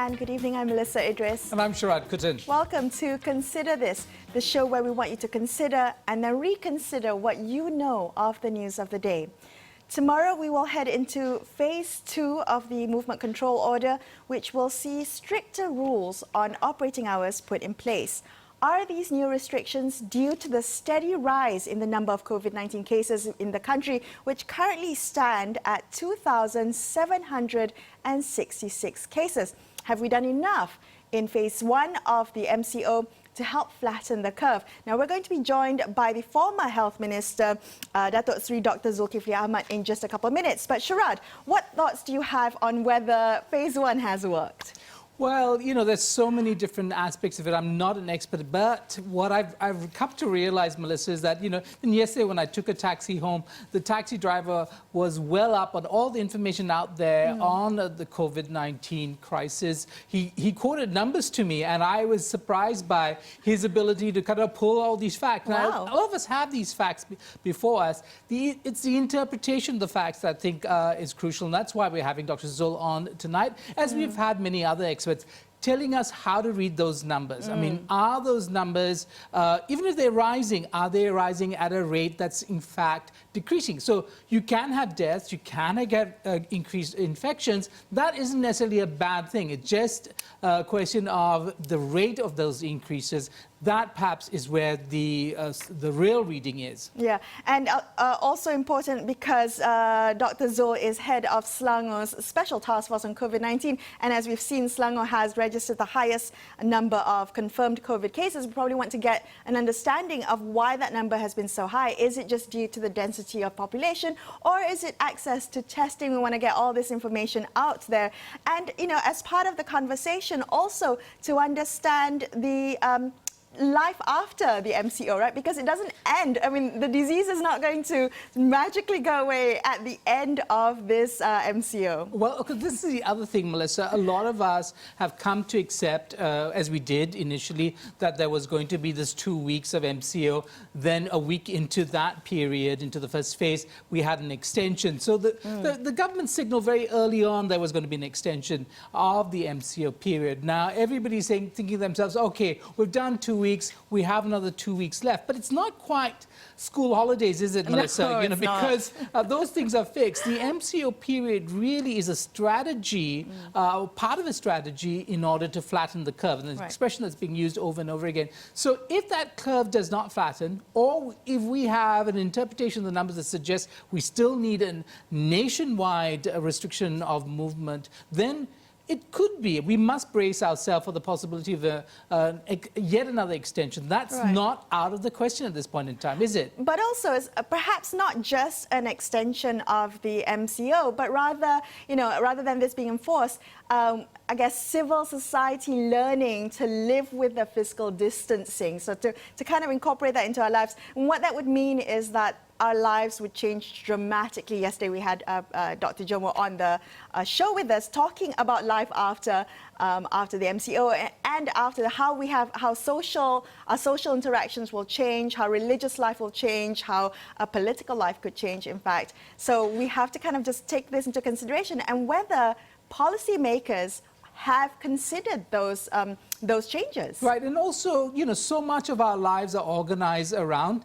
and good evening. I'm Melisa, Idris. And I'm Sharaad, Kuttan. Welcome to Consider This, the show where we want you to consider and then reconsider what you know of the news of the day. Tomorrow we will head into phase 2 of the movement control order, which will see stricter rules on operating hours put in place. Are these new restrictions due to the steady rise in the number of COVID-19 cases in the country, which currently stand at 2,766 cases? Have we done enough in phase 1 of the MCO to help flatten the curve? Now, we're going to be joined by the former Health Minister, Dr Dzulkefly Ahmad, in just a couple of minutes. But Sharaad, what thoughts do you have on whether phase 1 has worked? Well, you know, there's so many different aspects of it. I'm not an expert, but what I've come to realize, Melisa, is that, you know, yesterday when I took a taxi home, the taxi driver was well up on all the information out there on the COVID-19 crisis. He quoted numbers to me, and I was surprised by his ability to kind of pull all these facts. Wow. Now, all of us have these facts before us. It's the interpretation of the facts that I think is crucial, and that's why we're having Dr. Dzul on tonight, as we've had many other experts telling us how to read those numbers. I mean, are those numbers, even if they're rising, are they rising at a rate that's in fact decreasing? So you can have deaths, you can get increased infections. That isn't necessarily a bad thing. It's just a question of the rate of those increases. That perhaps is where the real reading is. Yeah, and also important because Dr. Dzul is head of Selangor's Special Taskforce on COVID-19, and as we've seen, Selangor has registered the highest number of confirmed COVID cases. We probably want to get an understanding of why that number has been so high. Is it just due to the density of population, or is it access to testing? We want to get all this information out there. And, you know, as part of the conversation, also to understand the life after the MCO, right? Because it doesn't end. I mean, the disease is not going to magically go away at the end of this MCO. Well, okay, this is the other thing, Melisa. A lot of us have come to accept, as we did initially, that there was going to be this 2 weeks of MCO. Then a week into that period, into the first phase, we had an extension. So the government signaled very early on there was going to be an extension of the MCO period. Now, everybody's thinking to themselves, okay, we've done 2 weeks, we have another 2 weeks left. But it's not quite school holidays, is it, Melisa? No, you know, because those things are fixed. The MCO period really is a strategy, part of a strategy in order to flatten the curve. And the expression that's being used over and over again. So if that curve does not flatten, or if we have an interpretation of the numbers that suggests we still need a nationwide restriction of movement, then it could be. We must brace ourselves for the possibility of yet another extension. That's not out of the question at this point in time, is it? But also, it's perhaps not just an extension of the MCO, but rather, you know, rather than this being enforced, I guess civil society learning to live with the physical distancing. So to kind of incorporate that into our lives. And what that would mean is that our lives would change dramatically. Yesterday we had Dr. Jomo on the show with us talking about life after the MCO and after how our social interactions will change, how religious life will change, how political life could change, in fact. So we have to kind of just take this into consideration, and whether policymakers have considered those changes. Right, and also, you know, so much of our lives are organized around,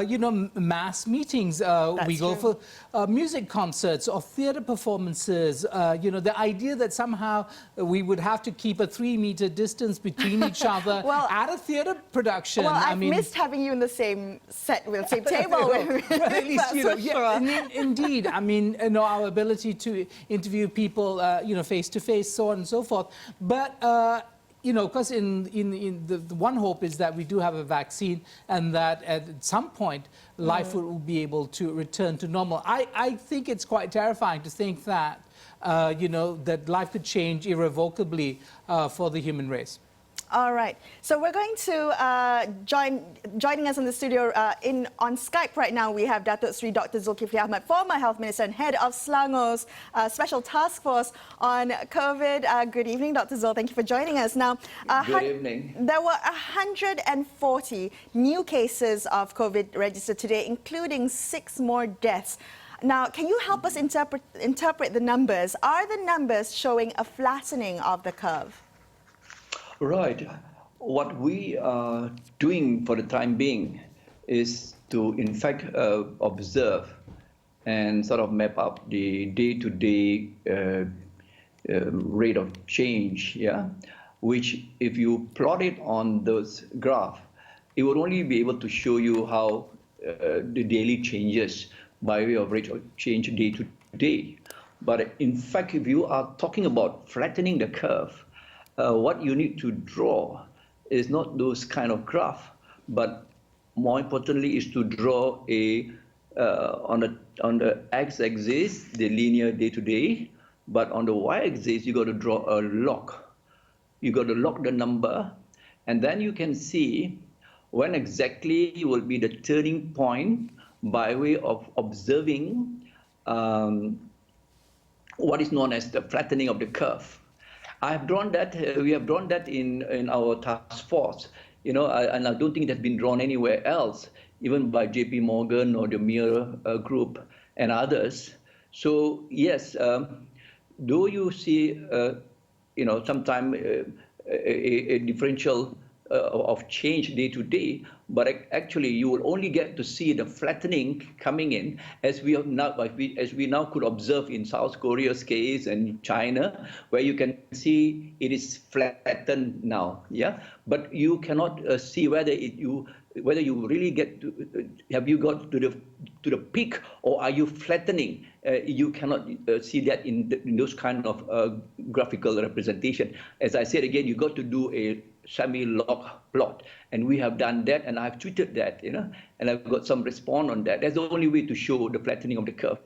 you know, mass meetings. We go for music concerts or theater performances. You know, the idea that somehow we would have to keep a 3-meter distance between each other at a theater production. Well, I mean, missed having you in the same set with the same table. Well, at least, you know, indeed. I mean, you know, our ability to interview people, you know, face to face, so on and so forth. But you know, because the one hope is that we do have a vaccine, and that at some point life will be able to return to normal. I think it's quite terrifying to think that, you know, that life could change irrevocably for the human race. All right. So we're going to joining us in the studio on Skype right now. We have Dr. Dzulkefly Ahmad, former Health Minister and head of Selangor's Special Task Force on COVID. Good evening, Dr. Dzul. Thank you for joining us. Now, good evening. There were 140 new cases of COVID registered today, including 6 more deaths. Now, can you help us interpret the numbers? Are the numbers showing a flattening of the curve? Right. What we are doing for the time being is to, in fact, observe and sort of map up the day-to-day rate of change, yeah, which if you plot it on those graphs, it would only be able to show you how the daily changes by way of rate of change day to day. But in fact, if you are talking about flattening the curve, what you need to draw is not those kind of graph, but more importantly is to draw a on the x-axis, the linear day-to-day, but on the y-axis, you got to draw a log. You got to log the number, and then you can see when exactly will be the turning point by way of observing what is known as the flattening of the curve. I have drawn that. We have drawn that in our task force, you know, and I don't think it has been drawn anywhere else, even by J.P. Morgan or the Mir Group and others. So yes, though you see, you know, sometimes a differential of change day to day, but actually you will only get to see the flattening coming in as we now could observe in South Korea's case and China, where you can see it is flattened now. Yeah, but you cannot see whether you really get to have you got to the peak, or are you flattening? You cannot see that in those kind of graphical representation. As I said again, you got to do a semi-log plot, and we have done that, and I've tweeted that, you know, and I've got some response on that. That's the only way to show the flattening of the curve.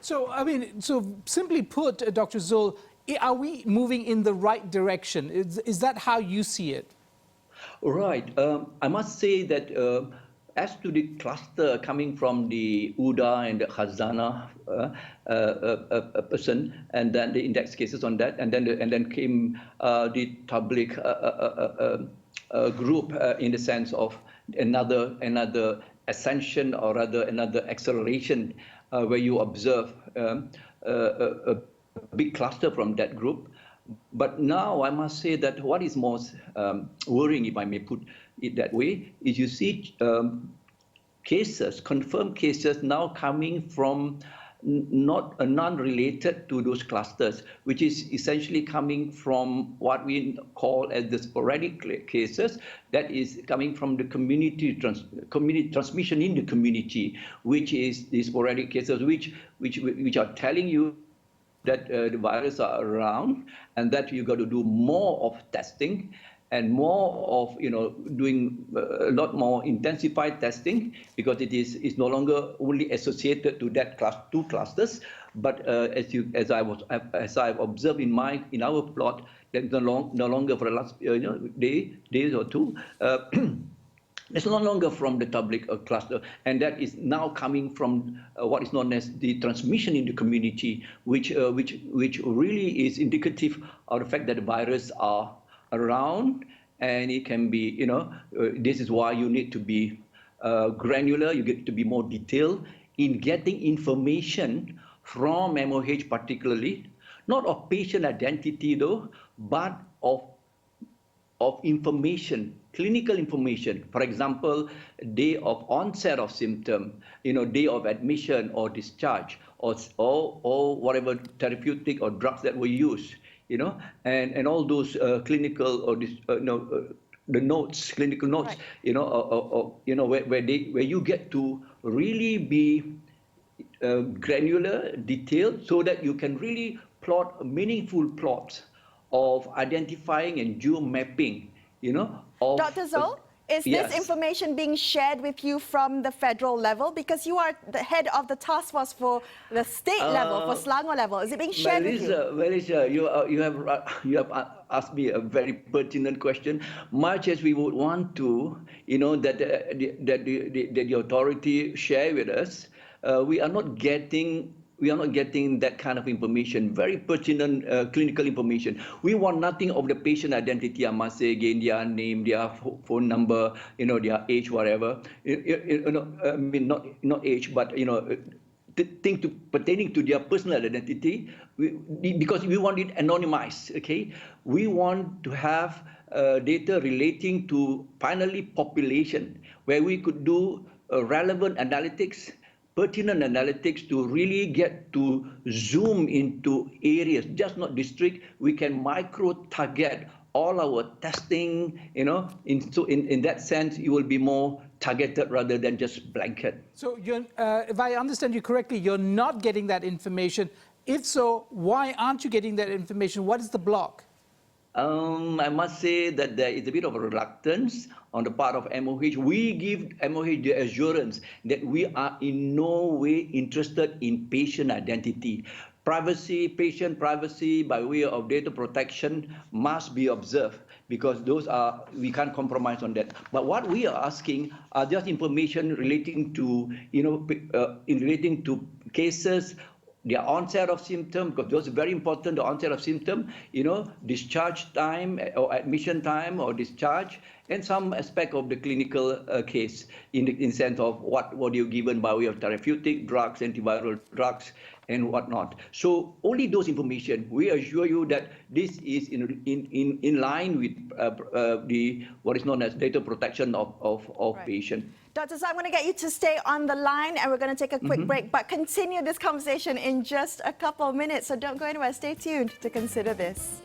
So, I mean, so simply put, Dr. Zul, are we moving in the right direction? Is that how you see it? Right. I must say that as to the cluster coming from the UDA and the Khazanah person, and then the index cases on that, and then came the public group in the sense of another ascension, or rather another acceleration, where you observe a big cluster from that group. But now I must say that what is most worrying, if I may put it that way, is you see cases, confirmed cases now coming from non-related to those clusters, which is essentially coming from what we call as the sporadic cases, that is coming from the community transmission in the community, which is the sporadic cases which are telling you that the virus are around, and that you got to do more of testing and more of, you know, doing a lot more intensified testing, because it is no longer only associated to that two clusters, but as I've observed in our plot, that no longer for the last days or two. It's no longer from the public cluster, and that is now coming from what is known as the transmission in the community, which really is indicative of the fact that the virus are around, and it can be, you know, this is why you need to be granular, you get to be more detailed in getting information from MOH, particularly, not of patient identity though, but of information, clinical information. For example, day of onset of symptom, you know, day of admission or discharge, or whatever therapeutic or drugs that were used, you know, and all those clinical or the notes, clinical notes, right. You know, where you get to really be granular, detailed, so that you can really plot meaningful plots of identifying and geo-mapping, you know, of... Dr. Zul, is yes. this information being shared with you from the federal level? Because you are the head of the task force for the state level, for Selangor level. Is it being shared with you? Melisa, you have asked me a very pertinent question. Much as we would want to, you know, that the authority share with us, we are not getting that kind of information, very pertinent clinical information. We want nothing of the patient identity, I must say again, their name, their phone number, you know, their age, whatever. You know, I mean, not age, but, you know, things pertaining to their personal identity, because we want it anonymized, okay? We want to have data relating to finally population, where we could do relevant analytics, pertinent analytics to really get to zoom into areas, just not district. We can micro-target all our testing, so in that sense, it will be more targeted rather than just blanket. So if I understand you correctly, you're not getting that information. If so, why aren't you getting that information? What is the block? I must say that there is a bit of a reluctance on the part of MOH. We give MOH the assurance that we are in no way interested in patient identity. Privacy, patient privacy by way of data protection must be observed, because we can't compromise on that. But what we are asking are just information relating to, relating to cases, the onset of symptom, because those are very important, the onset of symptom, discharge time or admission time or discharge, and some aspect of the clinical case in sense of what you're given by way of therapeutic drugs, antiviral drugs, and whatnot. So only those information, we assure you that this is in line with what is known as data protection of right. Patient. Dr. Dzul, I'm going to get you to stay on the line, and we're going to take a quick break, but continue this conversation in just a couple of minutes. So don't go anywhere. Stay tuned to consider this.